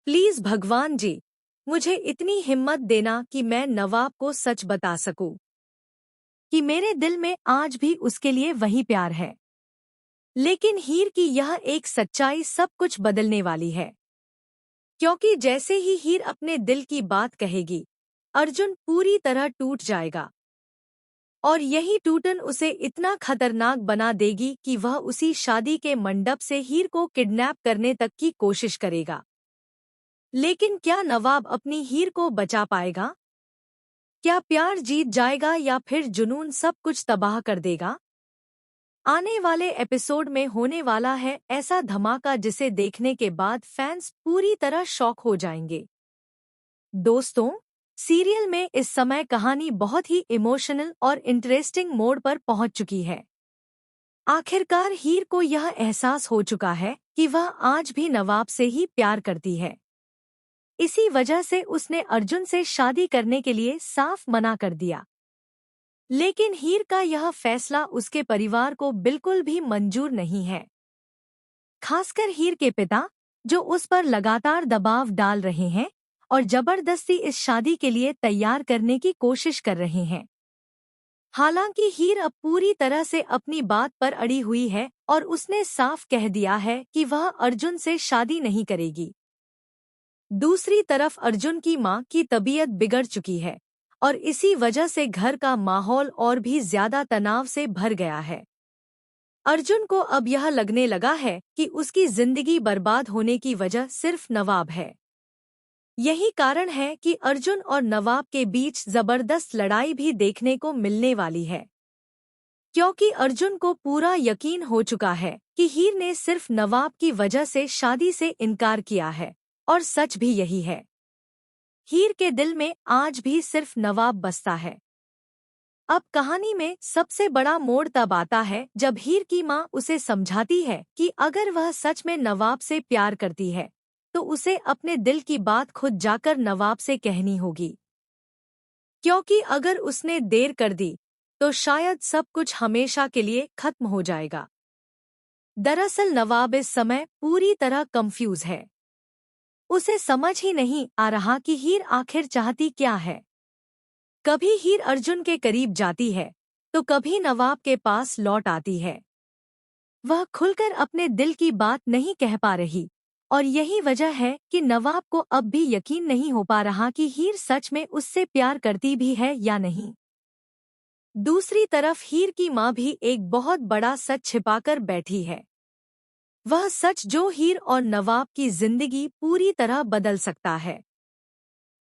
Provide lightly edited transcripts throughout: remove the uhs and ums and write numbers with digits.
Please भगवान जी, मुझे इतनी हिम्मत देना कि मैं नवाब को सच बता सकूं कि मेरे दिल में आज भी उसके लिए वही प्यार है। लेकिन हीर की यह एक सच्चाई सब कुछ बदलने वाली है, क्योंकि जैसे ही हीर अपने दिल की बात कहेगी, अर्जुन पूरी तरह टूट जाएगा। और यही टूटन उसे इतना खतरनाक बना देगी कि वह उसी शादी के मंडप से हीर को किडनैप करने तक की कोशिश करेगा। लेकिन क्या नवाब अपनी हीर को बचा पाएगा? क्या प्यार जीत जाएगा या फिर जुनून सब कुछ तबाह कर देगा? आने वाले एपिसोड में होने वाला है ऐसा धमाका जिसे देखने के बाद फैंस पूरी तरह शॉक हो जाएंगे। दोस्तों, सीरियल में इस समय कहानी बहुत ही इमोशनल और इंटरेस्टिंग मोड पर पहुंच चुकी है। आखिरकार हीर को यह एहसास हो चुका है कि वह आज भी नवाब से ही प्यार करती है। इसी वजह से उसने अर्जुन से शादी करने के लिए साफ मना कर दिया। लेकिन हीर का यह फैसला उसके परिवार को बिल्कुल भी मंजूर नहीं है। खासकर हीर के पिता, जो उस पर लगातार दबाव डाल रहे हैं और जबरदस्ती इस शादी के लिए तैयार करने की कोशिश कर रहे हैं। हालांकि हीर अब पूरी तरह से अपनी बात पर अड़ी हुई है और उसने साफ कह दिया है कि वह अर्जुन से शादी नहीं करेगी। दूसरी तरफ अर्जुन की मां की तबीयत बिगड़ चुकी है और इसी वजह से घर का माहौल और भी ज्यादा तनाव से भर गया है। अर्जुन को अब यह लगने लगा है कि उसकी जिंदगी बर्बाद होने की वजह सिर्फ नवाब है। यही कारण है कि अर्जुन और नवाब के बीच जबरदस्त लड़ाई भी देखने को मिलने वाली है, क्योंकि अर्जुन को पूरा यकीन हो चुका है कि हीर ने सिर्फ नवाब की वजह से शादी से इनकार किया है। और सच भी यही है। हीर के दिल में आज भी सिर्फ नवाब बसता है। अब कहानी में सबसे बड़ा मोड़ तब आता है जब हीर की मां उसे समझाती है कि अगर वह सच में नवाब से प्यार करती है तो उसे अपने दिल की बात खुद जाकर नवाब से कहनी होगी, क्योंकि अगर उसने देर कर दी तो शायद सब कुछ हमेशा के लिए खत्म हो जाएगा। दरअसल नवाब इस समय पूरी तरह कंफ्यूज है। उसे समझ ही नहीं आ रहा कि हीर आखिर चाहती क्या है। कभी हीर अर्जुन के करीब जाती है तो कभी नवाब के पास लौट आती है। वह खुलकर अपने दिल की बात नहीं कह पा रही और यही वजह है कि नवाब को अब भी यकीन नहीं हो पा रहा कि हीर सच में उससे प्यार करती भी है या नहीं। दूसरी तरफ हीर की मां भी एक बहुत बड़ा सच छिपाकर बैठी है। वह सच जो हीर और नवाब की जिंदगी पूरी तरह बदल सकता है।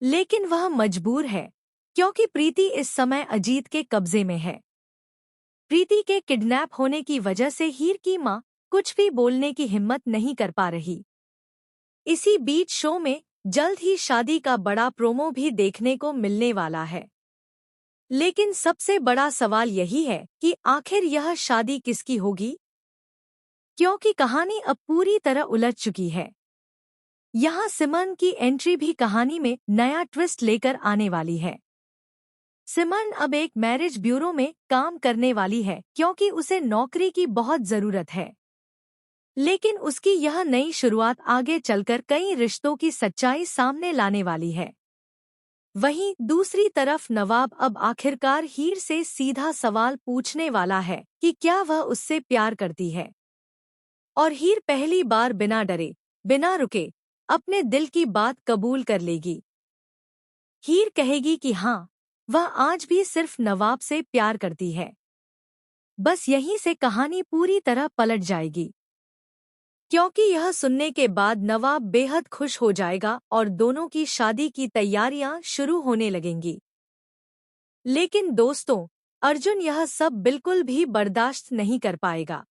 लेकिन वह मजबूर है, क्योंकि प्रीति इस समय अजीत के कब्जे में है। प्रीति के किडनैप होने की वजह से हीर की मां कुछ भी बोलने की हिम्मत नहीं कर पा रही। इसी बीच शो में जल्द ही शादी का बड़ा प्रोमो भी देखने को मिलने वाला है। लेकिन सबसे बड़ा सवाल यही है कि आखिर यह शादी किसकी होगी, क्योंकि कहानी अब पूरी तरह उलझ चुकी है। यहाँ सिमन की एंट्री भी कहानी में नया ट्विस्ट लेकर आने वाली है। सिमन अब एक मैरिज ब्यूरो में काम करने वाली है, क्योंकि उसे नौकरी की बहुत जरूरत है। लेकिन उसकी यह नई शुरुआत आगे चलकर कई रिश्तों की सच्चाई सामने लाने वाली है। वहीं दूसरी तरफ नवाब अब आखिरकार हीर से सीधा सवाल पूछने वाला है कि क्या वह उससे प्यार करती है। और हीर पहली बार बिना डरे, बिना रुके अपने दिल की बात कबूल कर लेगी। हीर कहेगी कि हाँ, वह आज भी सिर्फ नवाब से प्यार करती है। बस यहीं से कहानी पूरी तरह पलट जाएगी, क्योंकि यह सुनने के बाद नवाब बेहद खुश हो जाएगा और दोनों की शादी की तैयारियां शुरू होने लगेंगी। लेकिन दोस्तों, अर्जुन यह सब बिल्कुल भी बर्दाश्त नहीं कर पाएगा।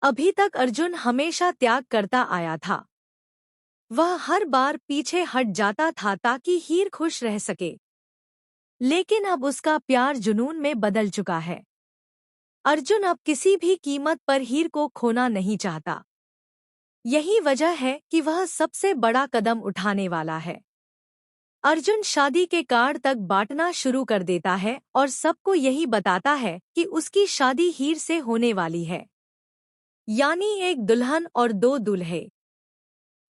अभी तक अर्जुन हमेशा त्याग करता आया था। वह हर बार पीछे हट जाता था ताकि हीर खुश रह सके। लेकिन अब उसका प्यार जुनून में बदल चुका है। अर्जुन अब किसी भी कीमत पर हीर को खोना नहीं चाहता। यही वजह है कि वह सबसे बड़ा कदम उठाने वाला है। अर्जुन शादी के कार्ड तक बांटना शुरू कर देता है और सबको यही बताता है कि उसकी शादी हीर से होने वाली है, यानी एक दुल्हन और दो दूल्हे।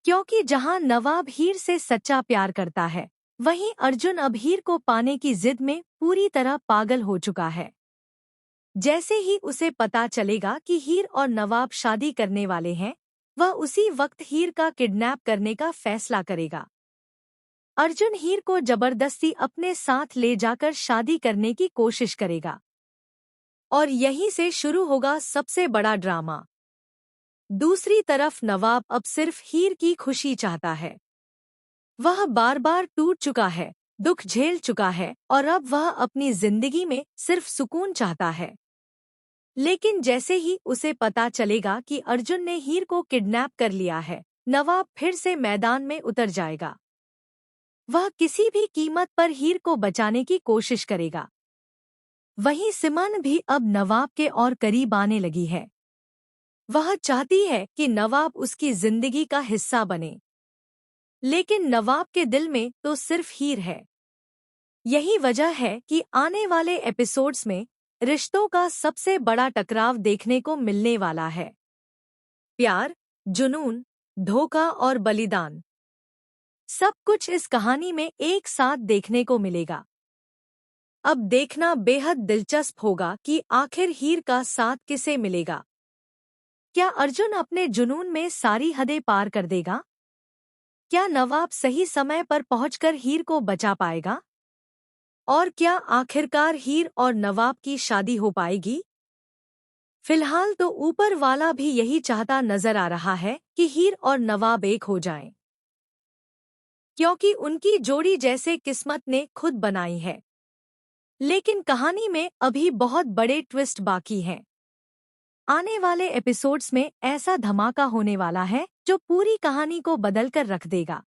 क्योंकि जहां नवाब हीर से सच्चा प्यार करता है, वहीं अर्जुन अब हीर को पाने की जिद में पूरी तरह पागल हो चुका है। जैसे ही उसे पता चलेगा कि हीर और नवाब शादी करने वाले हैं, वह उसी वक्त हीर का किडनैप करने का फैसला करेगा। अर्जुन हीर को जबरदस्ती अपने साथ ले जाकर शादी करने की कोशिश करेगा। और यहीं से शुरू होगा सबसे बड़ा ड्रामा। दूसरी तरफ नवाब अब सिर्फ हीर की खुशी चाहता है। वह बार बार टूट चुका है, दुख झेल चुका है और अब वह अपनी जिंदगी में सिर्फ सुकून चाहता है। लेकिन जैसे ही उसे पता चलेगा कि अर्जुन ने हीर को किडनैप कर लिया है, नवाब फिर से मैदान में उतर जाएगा। वह किसी भी कीमत पर हीर को बचाने की कोशिश करेगा। वहीं सिमन भी अब नवाब के और करीब आने लगी है। वह चाहती है कि नवाब उसकी जिंदगी का हिस्सा बने, लेकिन नवाब के दिल में तो सिर्फ हीर है। यही वजह है कि आने वाले एपिसोड्स में रिश्तों का सबसे बड़ा टकराव देखने को मिलने वाला है। प्यार, जुनून, धोखा और बलिदान, सब कुछ इस कहानी में एक साथ देखने को मिलेगा। अब देखना बेहद दिलचस्प होगा कि आखिर हीर का साथ किसे मिलेगा। क्या अर्जुन अपने जुनून में सारी हदें पार कर देगा? क्या नवाब सही समय पर पहुंचकर हीर को बचा पाएगा? और क्या आखिरकार हीर और नवाब की शादी हो पाएगी? फिलहाल तो ऊपर वाला भी यही चाहता नजर आ रहा है कि हीर और नवाब एक हो जाएं, क्योंकि उनकी जोड़ी जैसे किस्मत ने खुद बनाई है। लेकिन कहानी में अभी बहुत बड़े ट्विस्ट बाकी हैं। आने वाले एपिसोड्स में ऐसा धमाका होने वाला है जो पूरी कहानी को बदल कर रख देगा।